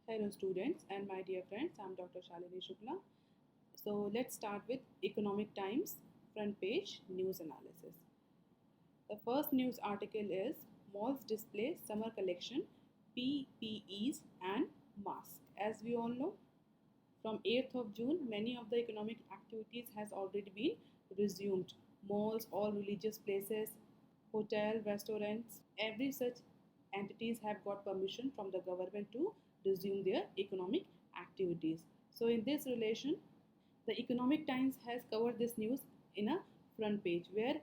Hello students and my dear friends, I am Dr. Shalini Shukla. So let's start with Economic Times front page news analysis. The first news article is Malls display summer collection, PPEs and masks. As we all know, from 8th of June, many of the economic activities has already been resumed. Malls, all religious places, hotel, restaurants, every such entities have got permission from the government to resume their economic activities. So in this relation, the Economic Times has covered this news in a front page where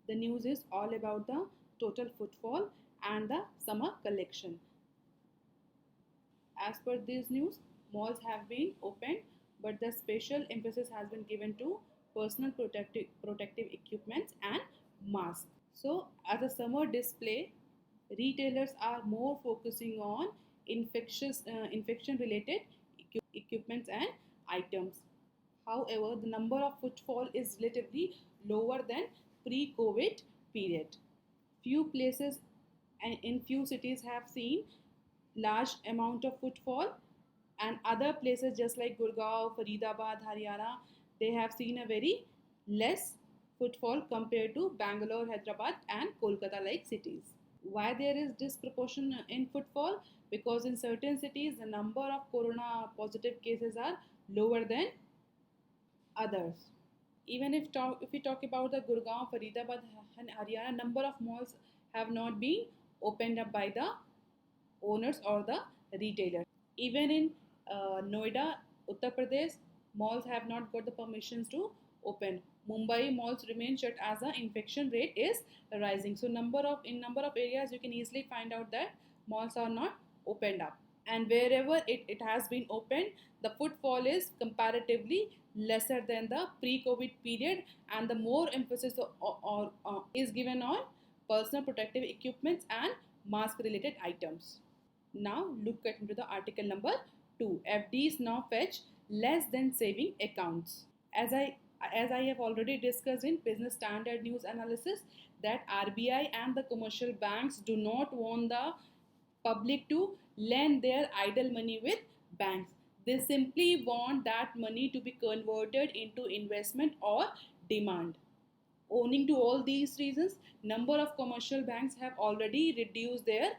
the news is all about the total footfall and the summer collection. As per this news, malls have been opened, but the special emphasis has been given to personal protective equipments and masks. So, as a summer display, retailers are more focusing on infection related equipments and items. However, the number of footfall is relatively lower than pre-COVID period. Few places and in few cities have seen large amount of footfall, and other places just like Gurgaon, Faridabad, Haryana, they have seen a very less footfall compared to Bangalore, Hyderabad and Kolkata like cities. Why there is disproportion in footfall? Because in certain cities the number of corona positive cases are lower than others. Even if we talk about the Gurgaon, Faridabad and Haryana, number of malls have not been opened up by the owners or the retailers. Even in Noida, Uttar Pradesh, malls have not got the permissions to open. Mumbai malls remain shut as the infection rate is rising. So number of areas you can easily find out that malls are not opened up. And wherever it has been opened, the footfall is comparatively lesser than the pre-COVID period, and the more emphasis is given on personal protective equipments and mask related items. Now look at into the article number 2. FDs now fetch less than saving accounts. As I have already discussed in Business Standard News Analysis, that RBI and the commercial banks do not want the public to lend their idle money with banks. They simply want that money to be converted into investment or demand. Owing to all these reasons, number of commercial banks have already reduced their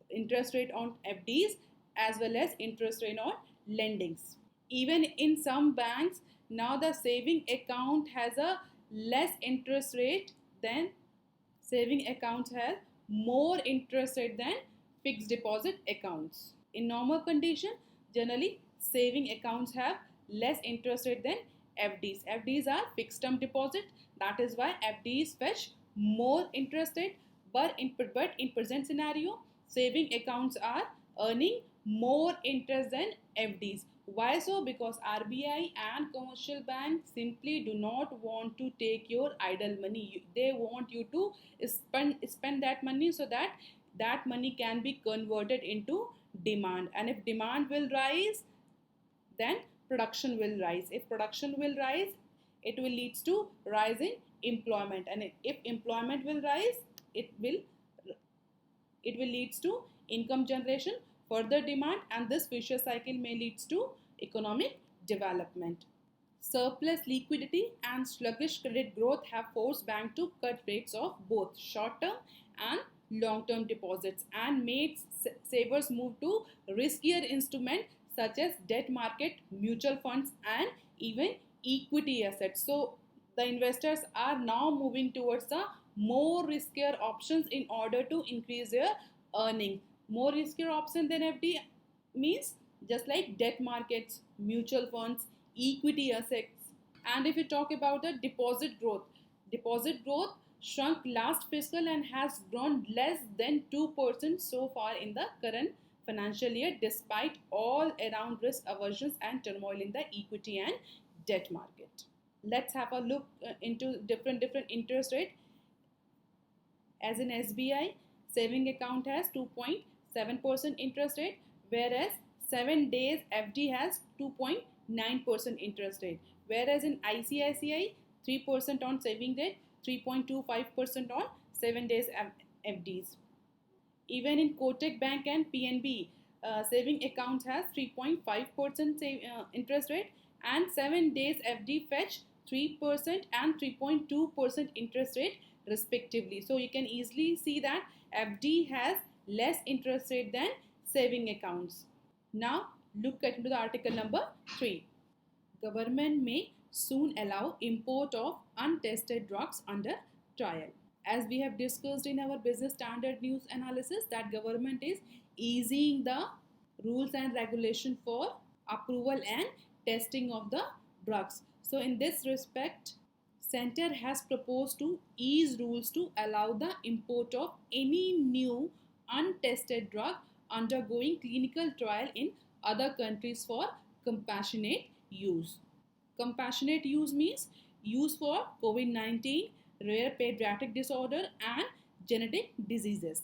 interest rate on FDs as well as interest rate on lendings. Even in some banks, now the saving account has a less interest rate than saving accounts have more interest rate than fixed deposit accounts. In normal condition, generally saving accounts have less interest rate than FDs. FDs are fixed term deposit. That is why FDs fetch more interest rate. But in present scenario, saving accounts are earning more interest than FDs. Why so? Because RBI and commercial banks simply do not want to take your idle money. They want you to spend that money so that that money can be converted into demand. And if demand will rise, then production will rise. If production will rise, it will lead to rise in employment. And if employment will rise, it will lead to income generation, further demand, and this vicious cycle may lead to economic development. Surplus liquidity and sluggish credit growth have forced banks to cut rates of both short-term and long-term deposits and made savers move to riskier instruments such as debt market, mutual funds, and even equity assets. So the investors are now moving towards the more riskier options in order to increase their earning. More riskier option than FD means just like debt markets, mutual funds, equity assets. And if we talk about the deposit growth shrunk last fiscal and has grown less than 2% so far in the current financial year, despite all around risk aversions and turmoil in the equity and debt market. Let's have a look into different interest rate. As in SBI, saving account has 2.7% interest rate, whereas 7 days FD has 2.9% interest rate. Whereas in ICICI, 3% on saving rate, 3.25% on 7 days FDs. Even in Kotak Bank and PNB, saving accounts has 3.5% interest rate, and 7 days FD fetch 3% and 3.2% interest rate respectively. So you can easily see that FD has less interest rate than saving accounts. Now look at into the article number 3. Government may soon allow import of untested drugs under trial. As we have discussed in our business standard news analysis, that government is easing the rules and regulation for approval and testing of the drugs. So in this respect, Center has proposed to ease rules to allow the import of any new untested drug undergoing clinical trial in other countries for compassionate use. Compassionate use means use for COVID-19, rare pediatric disorder and genetic diseases.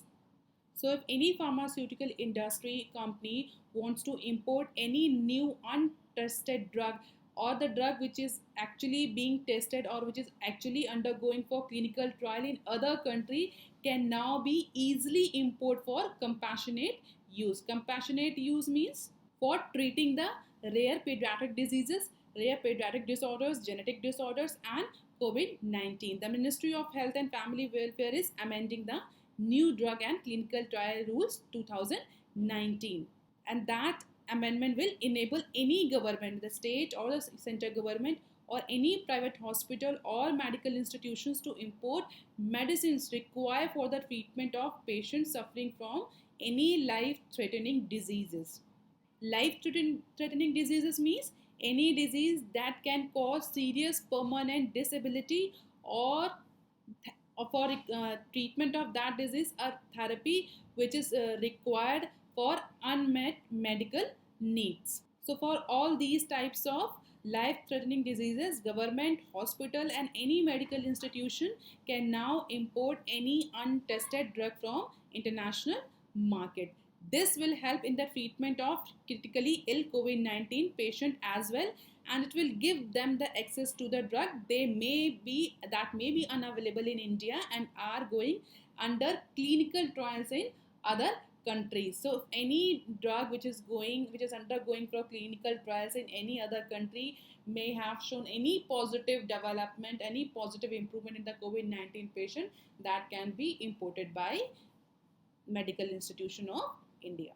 So if any pharmaceutical industry company wants to import any new untested drug, or the drug which is actually being tested or which is actually undergoing for clinical trial in other country, can now be easily imported for compassionate use. Compassionate use means for treating the rare pediatric diseases, rare pediatric disorders, genetic disorders and COVID-19. The Ministry of Health and Family Welfare is amending the New Drug and Clinical Trial Rules 2019, and that amendment will enable any government, the state or the center government or any private hospital or medical institutions to import medicines required for the treatment of patients suffering from any life-threatening diseases. Life-threatening diseases means any disease that can cause serious permanent disability, or for treatment of that disease a therapy which is required for unmet medical needs. So for all these types of life-threatening diseases, government, hospital and any medical institution can now import any untested drug from international market. This will help in the treatment of critically ill COVID-19 patient as well, and it will give them the access to the drug that may be unavailable in India and are going under clinical trials in other countries. So if any drug which is undergoing for clinical trials in any other country may have shown any positive development, any positive improvement in the COVID-19 patient, that can be imported by medical institution of India.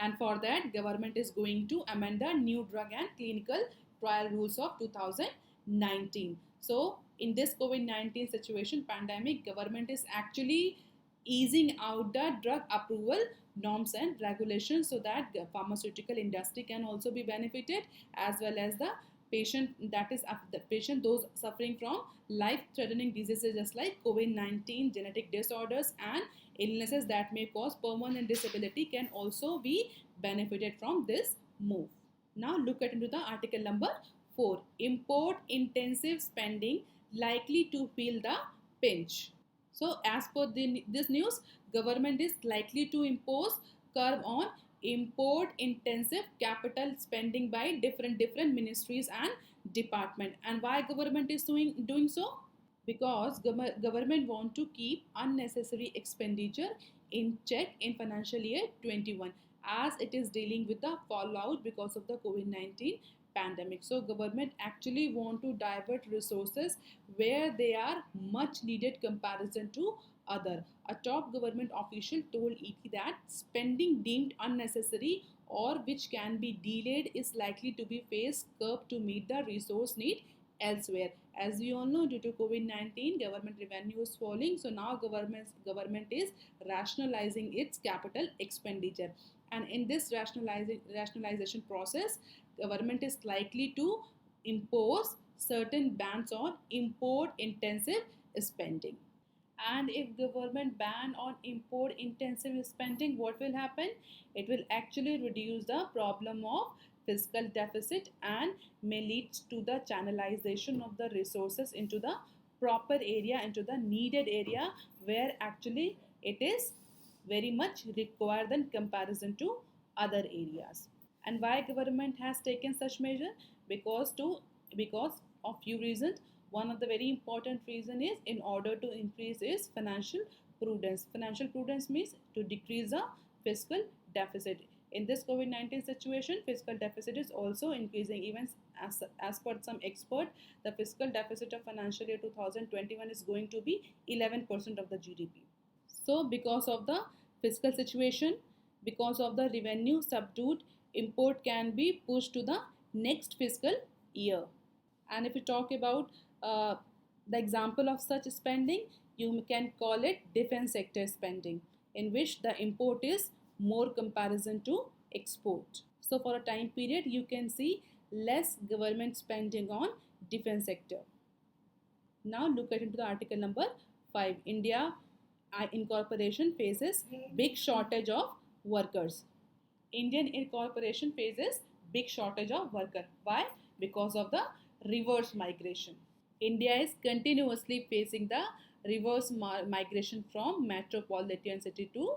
And for that, government is going to amend the New Drug and Clinical Trial Rules of 2019. So in this COVID-19 situation, pandemic, government is actually easing out the drug approval norms and regulations so that the pharmaceutical industry can also be benefited, as well as the patient, that is the patient those suffering from life-threatening diseases just like COVID-19, genetic disorders and illnesses that may cause permanent disability, can also be benefited from this move. Now look at into the article number 4. Import intensive spending likely to feel the pinch. So as per this news, government is likely to impose curb on import intensive capital spending by different ministries and department. And why government is doing so? Because government want to keep unnecessary expenditure in check in financial year 21, as it is dealing with the fallout because of the COVID-19 pandemic. So government actually want to divert resources where they are much needed comparison to other. A top government official told ET that spending deemed unnecessary or which can be delayed is likely to be phased curb to meet the resource need elsewhere. As we all know, due to COVID-19, government revenue is falling. So now government is rationalizing its capital expenditure. And in this rationalization process, government is likely to impose certain bans on import intensive spending. And if government ban on import intensive spending, what will happen? It will actually reduce the problem of fiscal deficit and may lead to the channelization of the resources into the proper area, into the needed area where actually it is very much required in comparison to other areas. And why government has taken such measure? Because of few reasons. One of the very important reason is in order to increase its financial prudence. Financial prudence means to decrease the fiscal deficit. In this COVID-19 situation, fiscal deficit is also increasing. Even as per some expert, the fiscal deficit of financial year 2021 is going to be 11% of the GDP. So because of the fiscal situation, because of the revenue subdued, import can be pushed to the next fiscal year. And if you talk about uh, the example of such spending, you can call it defense sector spending, in which the import is more comparison to export. So for a time period, you can see less government spending on defense sector. Now look at into the article number 5. India incorporation faces big shortage of workers. Indian incorporation faces big shortage of workers. Why? Because of the reverse migration. India is continuously facing the reverse migration from metropolitan city to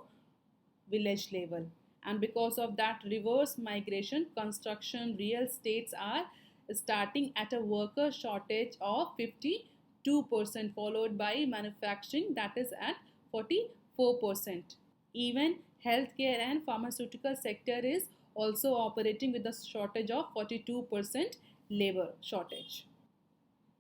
village level, and because of that reverse migration, construction real estates are starting at a worker shortage of 52%, followed by manufacturing that is at 44%. Even healthcare and pharmaceutical sector is also operating with a shortage of 42% labor shortage,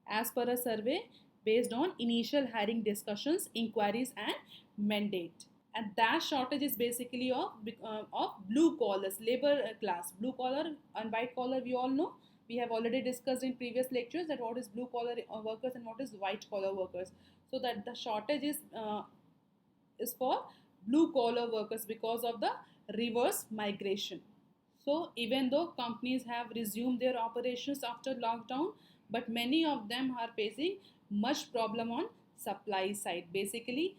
as per a survey based on initial hiring discussions, inquiries, and mandate. And that shortage is basically of blue collars, labor class. Blue collar and white collar, we all know. We have already discussed in previous lectures that what is blue collar workers and what is white collar workers. So that the shortage is for blue collar workers because of the reverse migration. So even though companies have resumed their operations after lockdown, but many of them are facing much problem on supply side. Basically,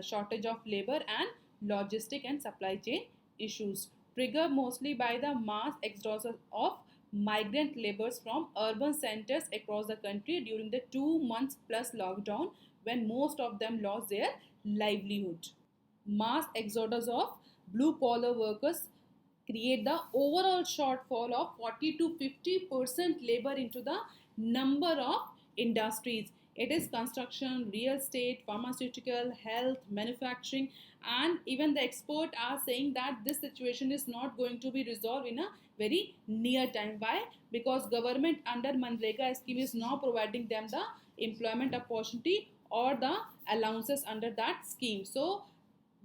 shortage of labor and logistic and supply chain issues triggered mostly by the mass exodus of migrant laborers from urban centers across the country during the 2 months plus lockdown, when most of them lost their livelihood. Mass exodus of blue collar workers create the overall shortfall of 40 to 50% labor into the number of industries. It is construction, real estate, pharmaceutical, health, manufacturing, and even the expert are saying that this situation is not going to be resolved in a very near time. Why? Because government under Manrega scheme is now providing them the employment opportunity or the allowances under that scheme. So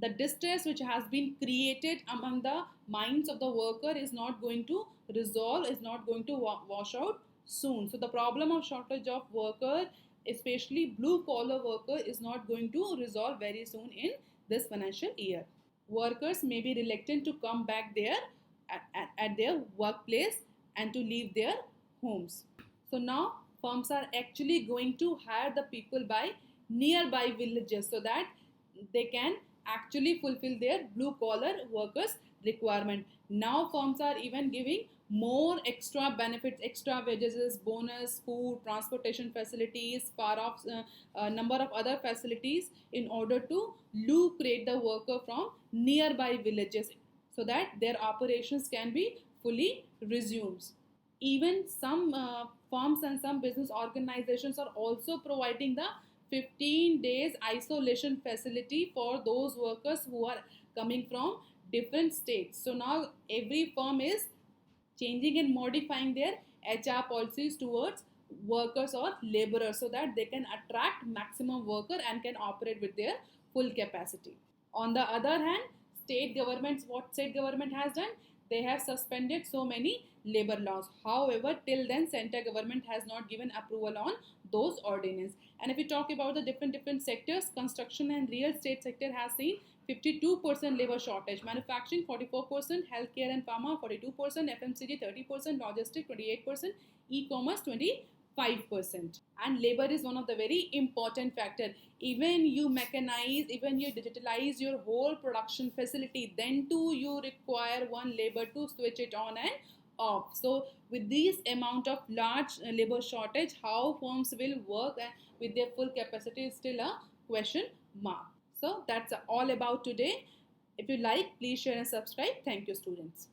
the distress which has been created among the minds of the worker is not going to resolve, is not going to wash out soon. So the problem of shortage of worker, especially blue collar worker, is not going to resolve very soon in this financial year. Workers may be reluctant to come back there at their workplace and to leave their homes. So now firms are actually going to hire the people by nearby villages so that they can actually fulfill their blue collar workers requirement. Now firms are even giving more extra benefits, extra wages, bonus, food, transportation facilities, far off number of other facilities in order to lucrate the worker from nearby villages so that their operations can be fully resumed. Even some firms and some business organizations are also providing the 15 days isolation facility for those workers who are coming from different states. So now every firm is changing and modifying their HR policies towards workers or laborers so that they can attract maximum worker and can operate with their full capacity. On the other hand, state governments, what state government has done, they have suspended so many labor laws. However, till then center government has not given approval on those ordinance. And if we talk about the different sectors, construction and real estate sector has seen 52% labor shortage, manufacturing 44%, healthcare and pharma 42%, FMCG 30%, logistics 28%, e-commerce 25%. And labor is one of the very important factor. Even you mechanize, even you digitalize your whole production facility, then too you require one labor to switch it on and off. So with this amount of large labor shortage, how firms will work with their full capacity is still a question mark. So that's all about today. If you like, please share and subscribe. Thank you, students.